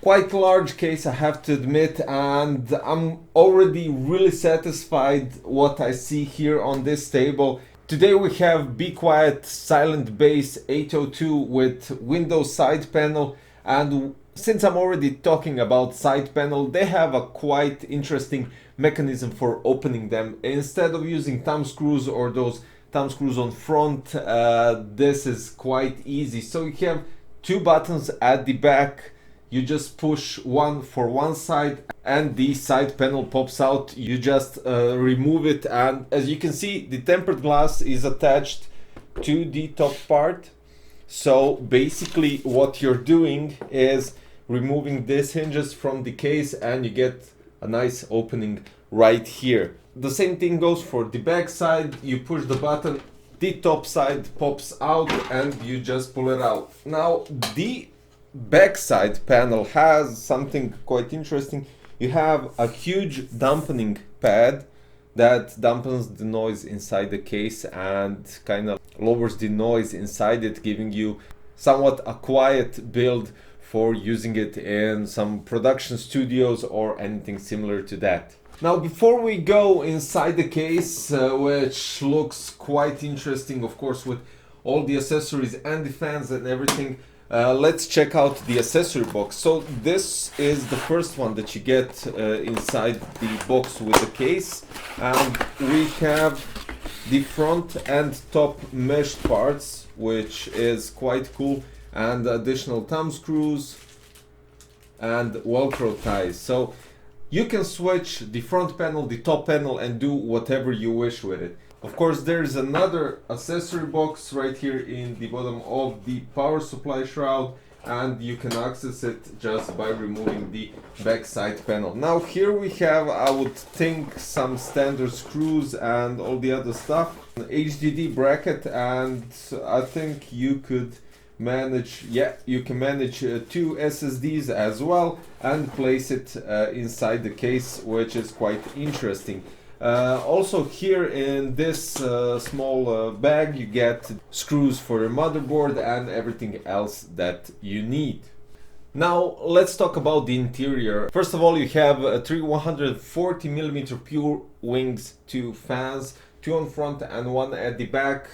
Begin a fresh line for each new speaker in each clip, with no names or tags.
Quite large case, I have to admit, and I'm already really satisfied what I see here on this table. Today we have BeQuiet Silent Base 802 with Windows side panel, and since I'm already talking about side panel, they have a quite interesting mechanism for opening them. Instead of using thumb screws or those thumb screws on front, this is quite easy. So you have two buttons at the back. You just push one for one side and the side panel pops out. You just remove it, and as you can see, the tempered glass is attached to the top part. So basically what you're doing is removing these hinges from the case and you get a nice opening right here. The same thing goes for the back side. You push the button, the top side pops out and you just pull it out. Now the backside panel has something quite interesting. You have a huge dampening pad that dampens the noise inside the case and kind of lowers the noise inside it, giving you somewhat a quiet build for using it in some production studios or anything similar to that. Now before we go inside the case, which looks quite interesting of course with all the accessories and the fans and everything, let's check out the accessory box. So this is the first one that you get inside the box with the case, and we have the front and top meshed parts, which is quite cool, and additional thumb screws and Velcro ties. So you can switch the front panel, the top panel, and do whatever you wish with it. Of course, there's another accessory box right here in the bottom of the power supply shroud, and you can access it just by removing the backside panel. Now here we have, I would think, some standard screws and all the other stuff. An HDD bracket, and I think you could manage, you can manage two SSDs as well and place it inside the case, which is quite interesting. Also here in this small bag you get screws for your motherboard and everything else that you need. Now let's talk about the interior. First of all, you have three 140mm pure wings, two fans, two on front and one at the back,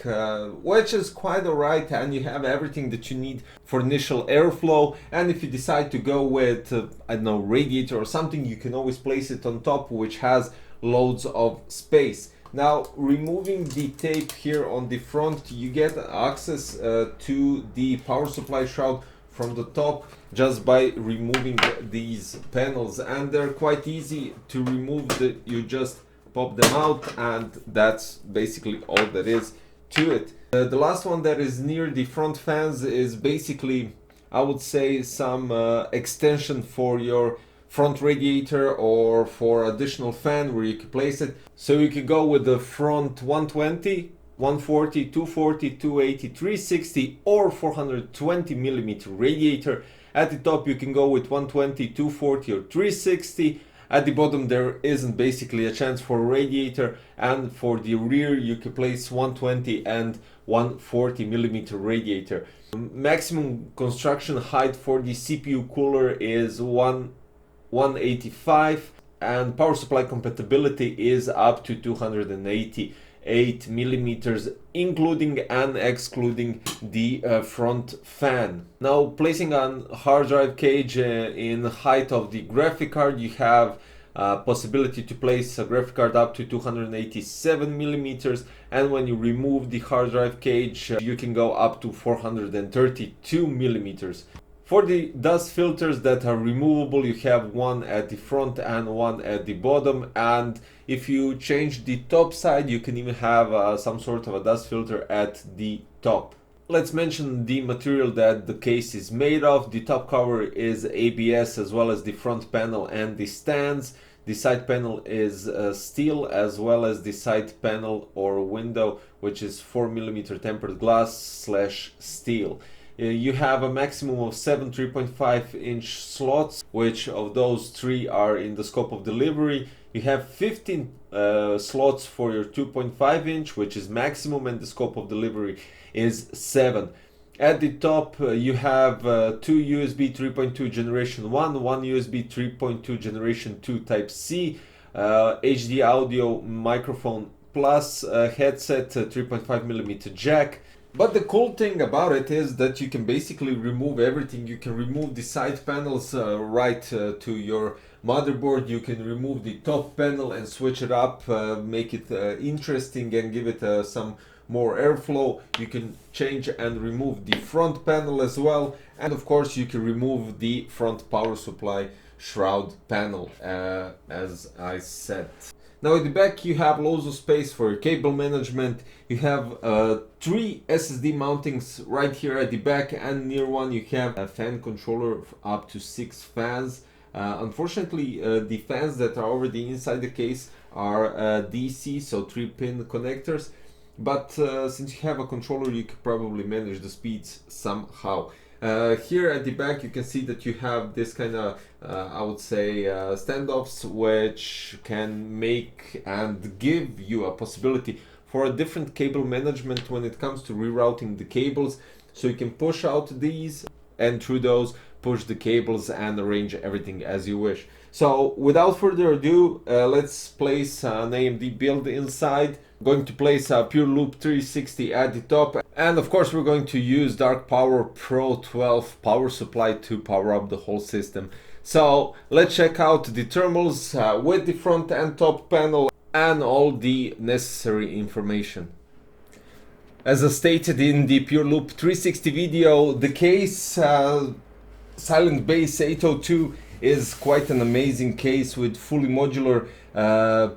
which is quite alright, and you have everything that you need for initial airflow. And if you decide to go with I don't know, radiator or something, you can always place it on top, which has loads of space. Now removing the tape here on the front, you get access to the power supply shroud from the top just by removing these panels, and they're quite easy to remove. You just pop them out and that's basically all that is to it. The last one that is near the front fans is basically, I would say, some extension for your front radiator or for additional fan where you can place it. So you can go with the front 120, 140, 240, 280, 360 or 420mm radiator. At the top you can go with 120, 240 or 360. At the bottom there isn't basically a chance for a radiator, and for the rear you can place 120 and 140mm radiator. Maximum construction height for the CPU cooler is 185, and power supply compatibility is up to 288mm, including and excluding the front fan. Now placing a hard drive cage in height of the graphic card, you have possibility to place a graphic card up to 287mm, and when you remove the hard drive cage you can go up to 432mm. For the dust filters that are removable, you have one at the front and one at the bottom, and if you change the top side you can even have some sort of a dust filter at the top. Let's mention the material that the case is made of. The top cover is ABS, as well as the front panel and the stands. The side panel is steel, as well as the side panel or window, which is 4mm tempered glass / steel. You have a maximum of 7 3.5-inch slots, which of those 3 are in the scope of delivery. You have 15 slots for your 2.5-inch, which is maximum, and the scope of delivery is 7. At the top you have two USB 3.2 generation 1, one USB 3.2 generation 2 type C, HD audio microphone plus headset 3.5mm jack. But the cool thing about it is that you can basically remove everything. You can remove the side panels right to your motherboard. You can remove the top panel and switch it up, make it interesting and give it some more airflow. You can change and remove the front panel as well, and of course you can remove the front power supply shroud panel as I said. Now at the back you have loads of space for your cable management. You have 3 SSD mountings right here at the back, and near one you have a fan controller of up to 6 fans. Unfortunately the fans that are already inside the case are DC, so 3-pin connectors, but since you have a controller you could probably manage the speeds somehow. Here at the back you can see that you have this kind of I would say standoffs, which can make and give you a possibility for a different cable management when it comes to rerouting the cables. So you can push out these and through those push the cables and arrange everything as you wish. So without further ado, let's place an AMD build inside. Going to place a Pure Loop 360 at the top, and of course we're going to use Dark Power Pro 12 power supply to power up the whole system. So let's check out the thermals with the front and top panel and all the necessary information. As I stated in the Pure Loop 360 video, the case Silent Base 802 is quite an amazing case with fully modular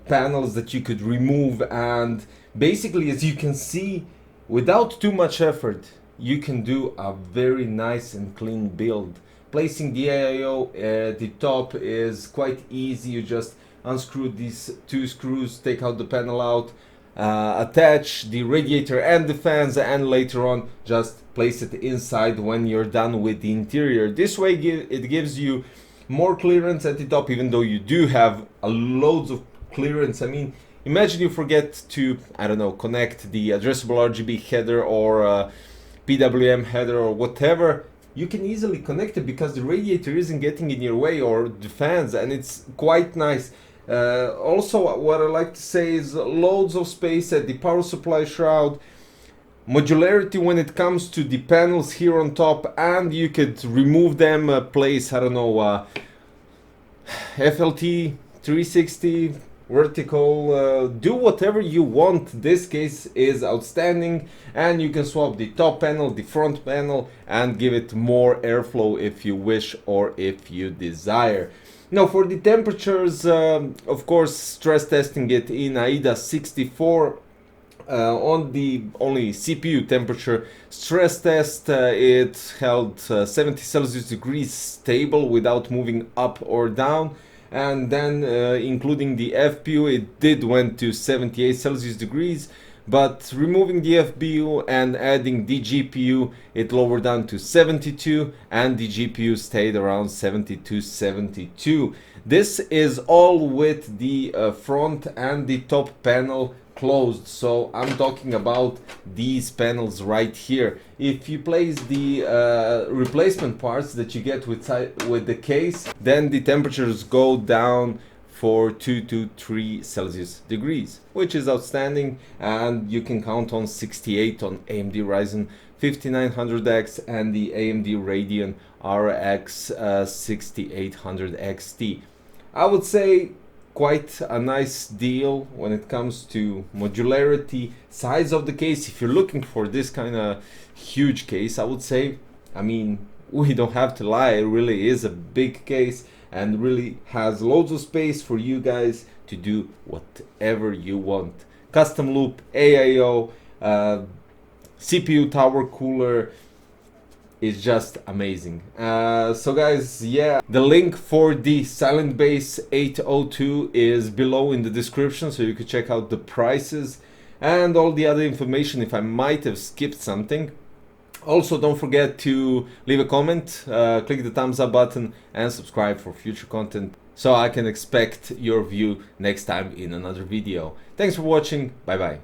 panels that you could remove, and basically, as you can see, without too much effort you can do a very nice and clean build. Placing the AIO at the top is quite easy. You just unscrew these 2 screws, take out the panel out, attach the radiator and the fans, and later on just place it inside when you're done with the interior. This way it gives you more clearance at the top, even though you do have loads of clearance. I mean, imagine you forget to, I don't know, connect the addressable RGB header or PWM header or whatever. You can easily connect it because the radiator isn't getting in your way, or the fans, and it's quite nice. Also, what I like to say is loads of space at the power supply shroud, modularity when it comes to the panels here on top, and you could remove them, place, I don't know, FLT 360 vertical, do whatever you want. This case is outstanding, and you can swap the top panel, the front panel, and give it more airflow if you wish or if you desire. Now for the temperatures, of course stress testing it in AIDA 64 on the only CPU temperature stress test. It held 70 Celsius degrees stable without moving up or down, and then including the FPU it did went to 78 Celsius degrees, but removing the FPU and adding the GPU it lowered down to 72, and the GPU stayed around 72. This is all with the front and the top panel closed, so I'm talking about these panels right here. If you place the replacement parts that you get with the case, then the temperatures go down for 2 to 3 Celsius degrees, which is outstanding, and you can count on 68 on AMD Ryzen 5900X and the AMD Radeon RX 6800 XT. I would say quite a nice deal when it comes to modularity, size of the case. If you're looking for this kind of huge case, I would say, I mean, we don't have to lie, it really is a big case and really has loads of space for you guys to do whatever you want. Custom loop, AIO, CPU tower cooler is just amazing. So guys, yeah, the link for the Silent Base 802 is below in the description, so you can check out the prices and all the other information if I might have skipped something. Also, don't forget to leave a comment, click the thumbs up button and subscribe for future content so I can expect your view next time in another video. Thanks for watching, bye bye.